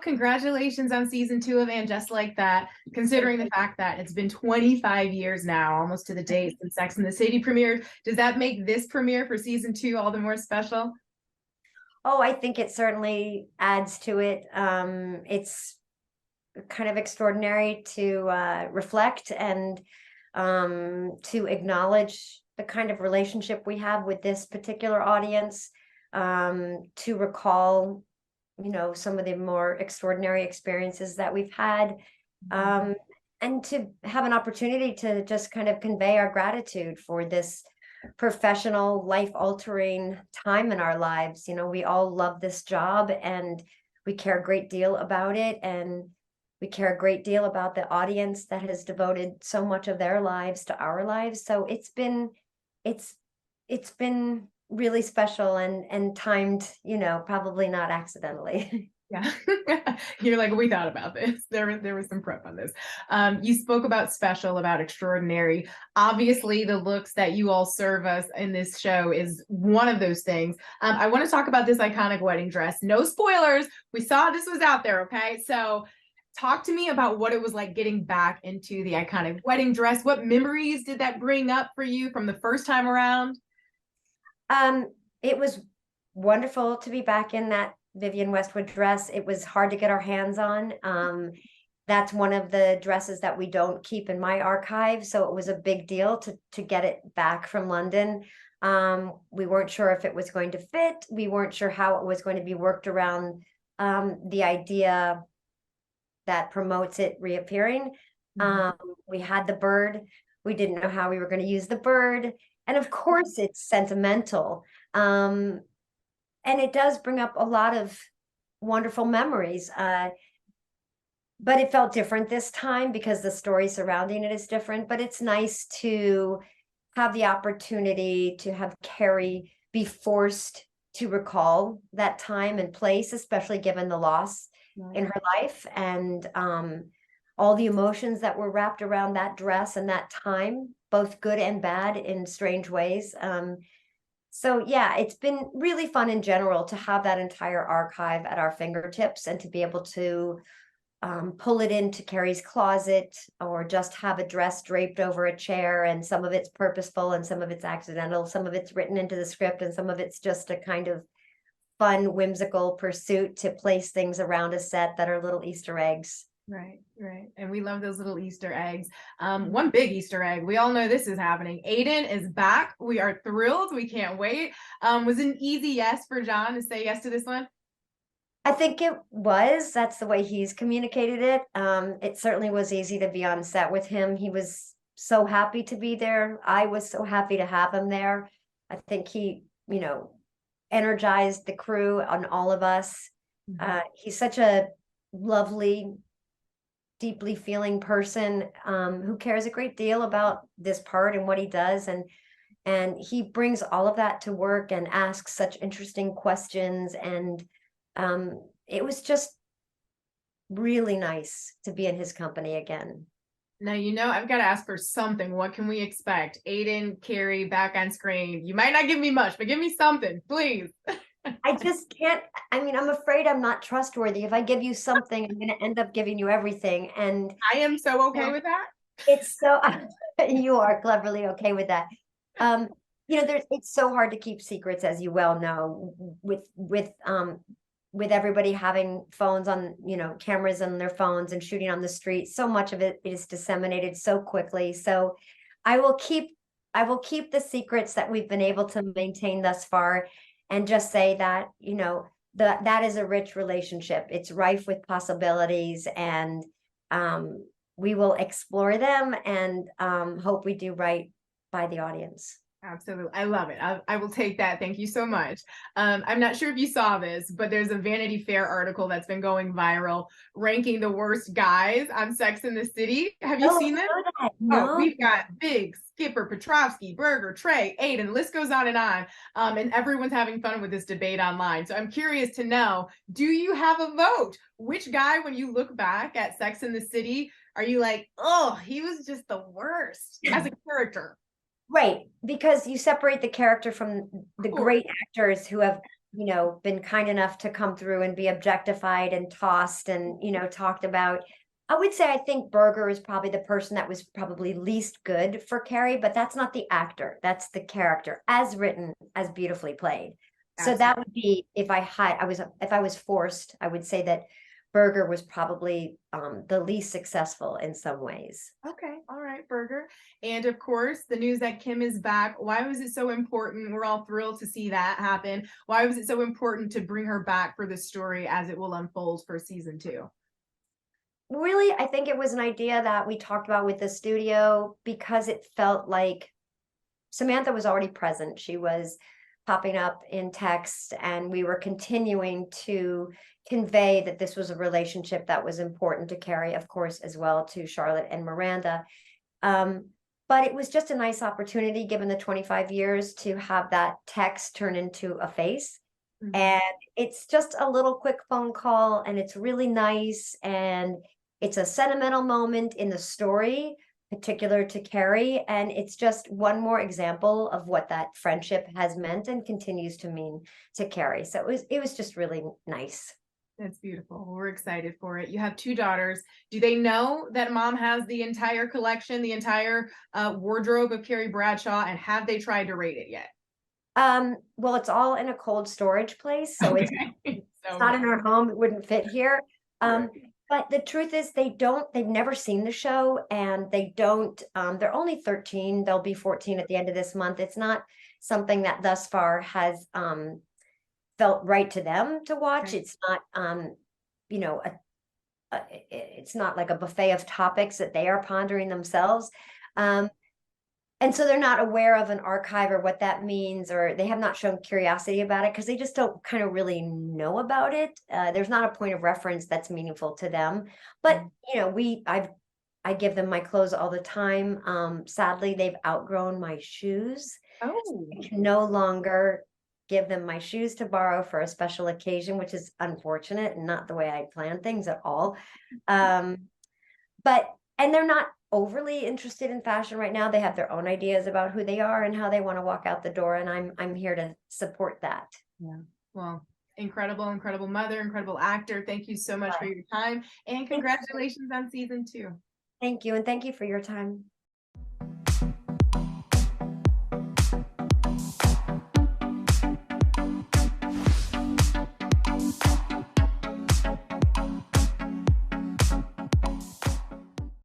congratulations on season 2 of And Just Like That, considering the fact that it's been 25 years now, almost to the date, since Sex and the City premiered. Does that make this premiere for season 2 all the more special? Oh, I think it certainly adds to it. It's kind of extraordinary to reflect and to acknowledge the kind of relationship we have with this particular audience, to recall, some of the more extraordinary experiences that we've had, and to have an opportunity to just kind of convey our gratitude for this professional, life-altering time in our lives. We all love this job and we care a great deal about it, and we care a great deal about the audience that has devoted so much of their lives to our lives. So it's been really special and timed, probably not accidentally. Yeah. You're like, we thought about this. There was some prep on this. You spoke about special, about extraordinary. Obviously, the looks that you all serve us in this show is one of those things. I want to talk about this iconic wedding dress. No spoilers. We saw this was out there, okay? So talk to me about what it was like getting back into the iconic wedding dress. What memories did that bring up for you from the first time around? It was wonderful to be back in that Vivienne Westwood dress. It was hard to get our hands on. That's one of the dresses that we don't keep in my archive, so it was a big deal to get it back from London. We weren't sure if it was going to fit. We weren't sure how it was going to be worked around the idea that promotes it reappearing. We had the bird. We didn't know how we were going to use the bird. And of course, it's sentimental. And it does bring up a lot of wonderful memories. But it felt different this time because the story surrounding it is different. But it's nice to have the opportunity to have Carrie be forced to recall that time and place, especially given the loss in her life, and all the emotions that were wrapped around that dress and that time, both good and bad in strange ways. So yeah, it's been really fun in general to have that entire archive at our fingertips and to be able to pull it into Carrie's closet, or just have a dress draped over a chair, and some of it's purposeful and some of it's accidental, some of it's written into the script, and some of it's just a kind of fun, whimsical pursuit to place things around a set that are little Easter eggs. Right. And we love those little Easter eggs. One big Easter egg, we all know this is happening. Aiden is back. We are thrilled. We can't wait. Was it an easy yes for John to say yes to this one? I think it was. That's the way he's communicated it. It certainly was easy to be on set with him. He was so happy to be there. I was so happy to have him there. I think he, energized the crew and all of us. He's such a lovely, deeply feeling person, who cares a great deal about this part and what he does, and he brings all of that to work and asks such interesting questions, and it was just really nice to be in his company again. Now, I've got to ask for something. What can we expect? Aiden, Carrie, back on screen. You might not give me much, but give me something, please. I just can't. I'm afraid I'm not trustworthy. If I give you something, I'm going to end up giving you everything. And I am so okay with that. It's so, you are cleverly okay with that. It's so hard to keep secrets, as you well know, with everybody having phones on, cameras on their phones and shooting on the street. So much of it is disseminated so quickly. So I will keep the secrets that we've been able to maintain thus far, and just say that, that is a rich relationship. It's rife with possibilities, and we will explore them and hope we do right by the audience. Absolutely. I love it. I will take that. Thank you so much. I'm not sure if you saw this, but there's a Vanity Fair article that's been going viral ranking the worst guys on Sex and the City. Have you seen that? No. Oh, we've got Big, Skipper, Petrovsky, Berger, Trey, Aiden, the list goes on. And everyone's having fun with this debate online. So I'm curious to know, do you have a vote? Which guy, when you look back at Sex and the City, are you like, oh, he was just the worst as a character? Right, because you separate the character from the great actors who have you know, been kind enough to come through and be objectified and tossed and, you know, talked about. I would say I think Berger is probably the person that was probably least good for Carrie, but that's not the actor. That's the character, as written, as beautifully played. So that would be, if I was forced, I would say that Berger was probably the least successful in some ways. Okay, all right, Berger. And of course, the news that Kim is back. Why was it so important? We're all thrilled to see that happen. Why was it so important to bring her back for the story as it will unfold for season 2? Really, I think it was an idea that we talked about with the studio because it felt like Samantha was already present. She was popping up in text, and we were continuing to convey that this was a relationship that was important to Carrie, of course, as well to Charlotte and Miranda. But it was just a nice opportunity, given the 25 years, to have that text turn into a face. Mhm. And it's just a little quick phone call, and it's really nice. And it's a sentimental moment in the story, particular to Carrie. And it's just one more example of what that friendship has meant and continues to mean to Carrie. So it was just really nice. That's beautiful. We're excited for it. You have 2 daughters. Do they know that mom has the entire collection, the entire wardrobe of Carrie Bradshaw, and have they tried to rate it yet? Well, it's all in a cold storage place, so it's Okay. So not in yeah. our home. It wouldn't fit here. Right. But the truth is they've never seen the show, and they don't, they're only 13. They'll be 14 at the end of this month. It's not something that thus far has felt right to them to watch. Okay. It's not you know, it's not like a buffet of topics that they are pondering themselves. And so they're not aware of an archive or what that means, or they have not shown curiosity about it because they just don't kind of really know about it. There's not a point of reference that's meaningful to them. But you know, I give them my clothes all the time. Sadly, they've outgrown my shoes. Oh. I can no longer give them my shoes to borrow for a special occasion, which is unfortunate and not the way I plan things at all. But and they're not overly interested in fashion right now. They have their own ideas about who they are and how they want to walk out the door, and I'm here to support that. Yeah. Well, incredible mother, incredible actor. Thank you so much for your time, and congratulations on season 2. Thank you, and thank you for your time.